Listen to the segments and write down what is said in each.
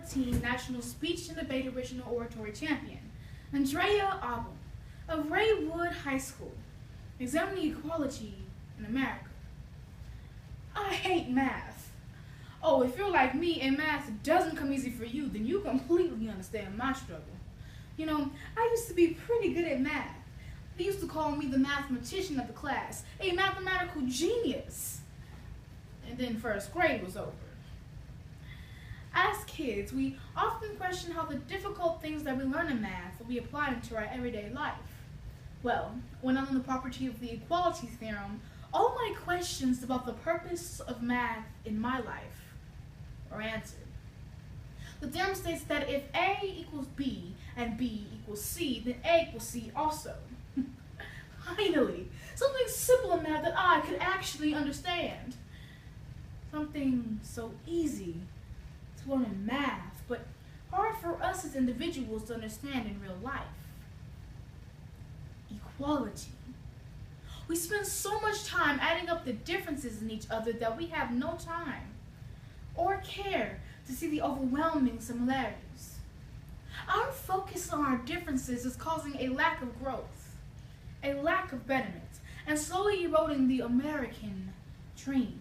2014 National Speech and Debate Original Oratory Champion, Andrea Abel of Raywood High School, examining equality in America. I hate math. Oh, if you're like me and math doesn't come easy for you, then you completely understand my struggle. You know, I used to be pretty good at math. They used to call me the mathematician of the class, a mathematical genius. And then first grade was over. As kids, we often question how the difficult things that we learn in math will be applied into our everyday life. Well, when I learned the property of the equality theorem, all my questions about the purpose of math in my life are answered. The theorem states that if A equals B and B equals C, then A equals C also. Finally, something simple in math that I could actually understand. Something so easy to learn in math, but hard for us as individuals to understand in real life. Equality. We spend so much time adding up the differences in each other that we have no time or care to see the overwhelming similarities. Our focus on our differences is causing a lack of growth, a lack of betterment, and slowly eroding the American dream.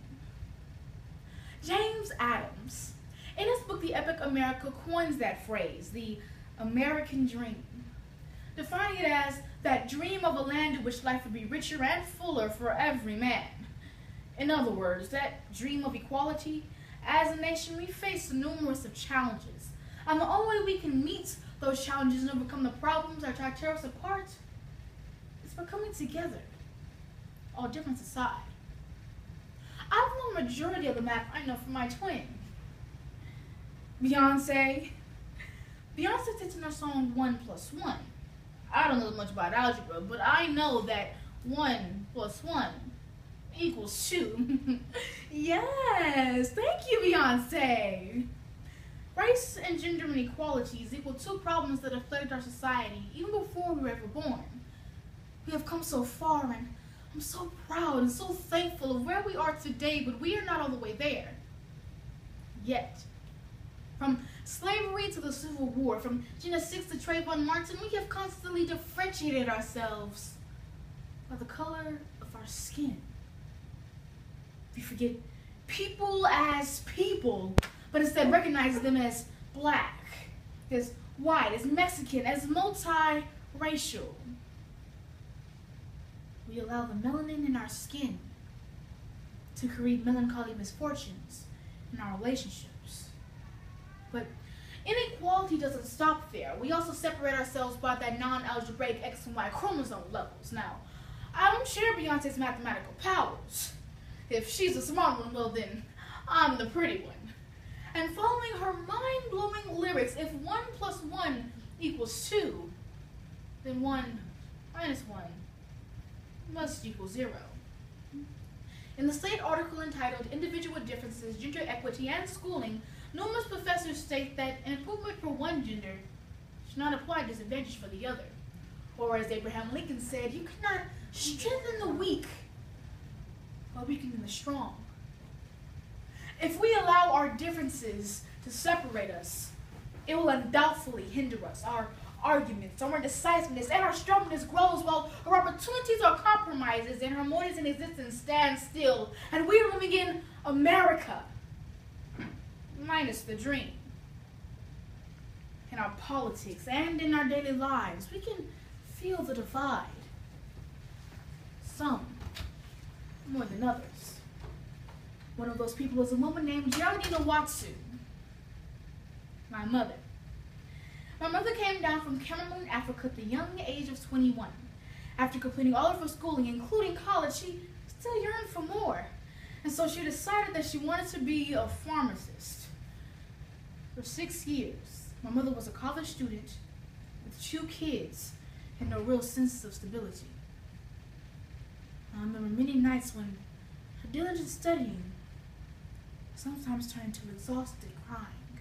James Adams, in his book The Epic America, coins that phrase, the American dream, defining it as that dream of a land in which life would be richer and fuller for every man. In other words, that dream of equality. As a nation, we face numerous of challenges, and the only way we can meet those challenges and overcome the problems that try to tear us apart is by coming together, all difference aside. I've known the majority of the math I know from my twin, Beyonce. Beyonce sits in her song 1+1. I don't know much about algebra, but I know that 1 + 1 = 2. Yes, thank you, Beyonce. Race and gender inequalities equal two problems that have plagued our society even before we were ever born. We have come so far, and I'm so proud and so thankful of where we are today, but we are not all the way there yet. From slavery to the Civil War, from Gina Six to Trayvon Martin, we have constantly differentiated ourselves by the color of our skin. We forget people as people, but instead recognize them as black, as white, as Mexican, as multiracial. We allow the melanin in our skin to create melancholy misfortunes in our relationships. But inequality doesn't stop there. We also separate ourselves by that non-algebraic X and Y chromosome levels. Now, I don't share Beyonce's mathematical powers. If she's the smart one, well then, I'm the pretty one. And following her mind-blowing lyrics, if 1 + 1 = 2, then 1 - 1 must equal 0. In the Slate article entitled Individual Differences, Gender Equity, and Schooling, numerous professors state that an improvement for one gender should not apply disadvantage for the other. Or as Abraham Lincoln said, you cannot strengthen the weak while weakening the strong. If we allow our differences to separate us, it will undoubtedly hinder us. Our arguments, our indecisiveness, and our stubbornness grows while our opportunities are compromises and harmonies in existence stand still. And we are living in America, minus the dream. In our politics and in our daily lives, we can feel the divide. Some more than others. One of those people is a woman named Giannina Watsu, my mother. My mother came down from Cameroon, Africa at the young age of 21. After completing all of her schooling, including college, she still yearned for more. And so she decided that she wanted to be a pharmacist. For 6 years, my mother was a college student with 2 kids and no real sense of stability. I remember many nights when her diligent studying sometimes turned into exhausted crying.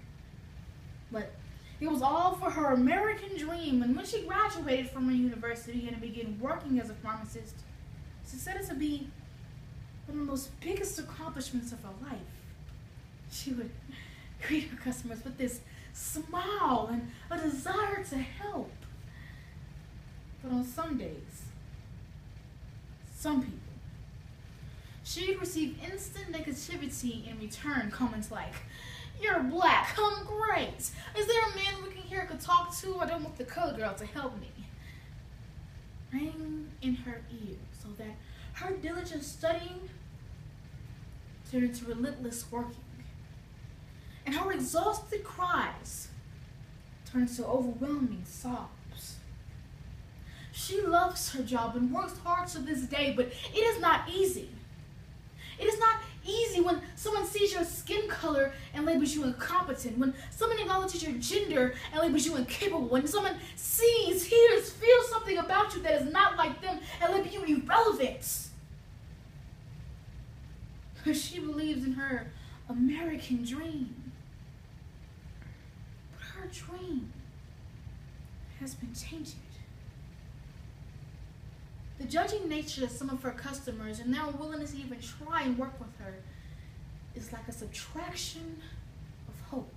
But it was all for her American dream, and when she graduated from her university and began working as a pharmacist, she said it to be one of the most biggest accomplishments of her life. She would greet her customers with this smile and a desire to help. But on some days, some people, she'd receive instant negativity in return, comments like, "You're black, I'm great. Is there a man we can hear I could talk to? I don't want the colored girl to help me." Rang in her ear so that her diligent studying turned into relentless working, and her exhausted cries turned to overwhelming sobs. She loves her job and works hard to this day, but it is not easy. It is not easy when someone sees your skin color and labels you incompetent, when someone acknowledges your gender and labels you incapable, when someone sees, hears, feels something about you that is not like them and labels you irrelevant. She believes in her American dream. But her dream has been tainted. The judging nature of some of her customers and their willingness to even try and work with her is like a subtraction of hope.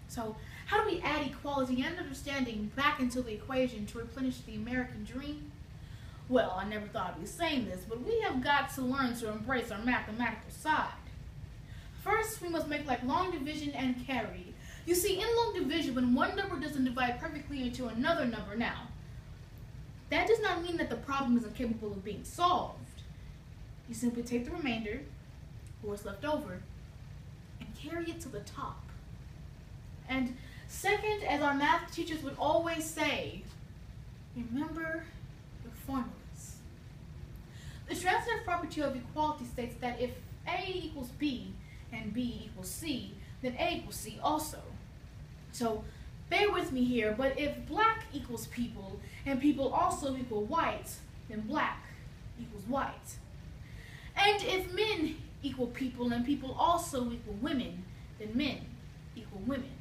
So how do we add equality and understanding back into the equation to replenish the American dream? Well, I never thought I'd be saying this, but we have got to learn to embrace our mathematical side. First, we must make like long division and carry. You see, in long division, when one number doesn't divide perfectly into another number now, that does not mean that the problem is incapable of being solved. You simply take the remainder, or what's left over, and carry it to the top. And second, as our math teachers would always say, remember your formulas. The transitive property of equality states that if A equals B and B equals C, then A equals C also. So bear with me here, but if black equals people and people also equal white, then black equals white. And if men equal people and people also equal women, then men equal women.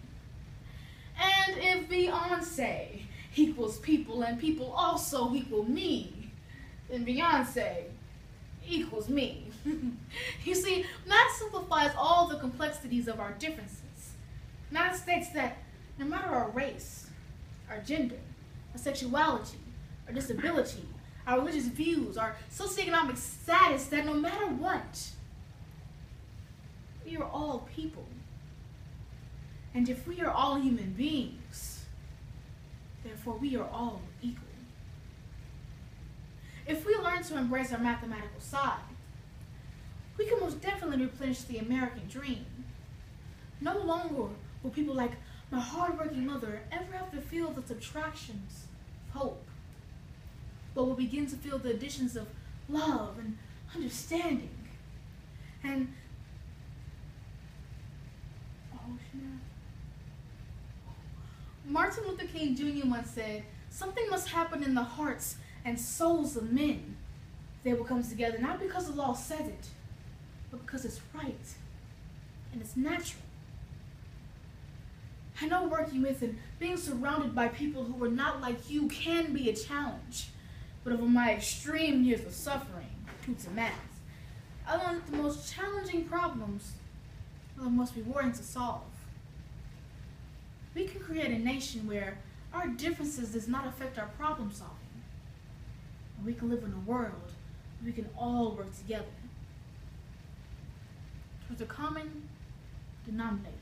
And if Beyonce equals people and people also equal me, then Beyonce equals me. You see, math simplifies all the complexities of our differences. Math states that no matter our race, our gender, our sexuality, our disability, our religious views, our socioeconomic status, that no matter what, we are all people. And if we are all human beings, therefore we are all equal. If we learn to embrace our mathematical side, we can most definitely replenish the American dream. No longer will people like my hardworking mother ever have to feel the subtractions of hope, but will begin to feel the additions of love and understanding. And Martin Luther King Jr. once said, "Something must happen in the hearts and souls of men. They will come together not because the law says it, but because it's right and it's natural." I know working with and being surrounded by people who are not like you can be a challenge, but over my extreme years of suffering due to math, I learned that the most challenging problems are the most rewarding to solve. We can create a nation where our differences does not affect our problem solving. We can live in a world where we can all work together towards a common denominator.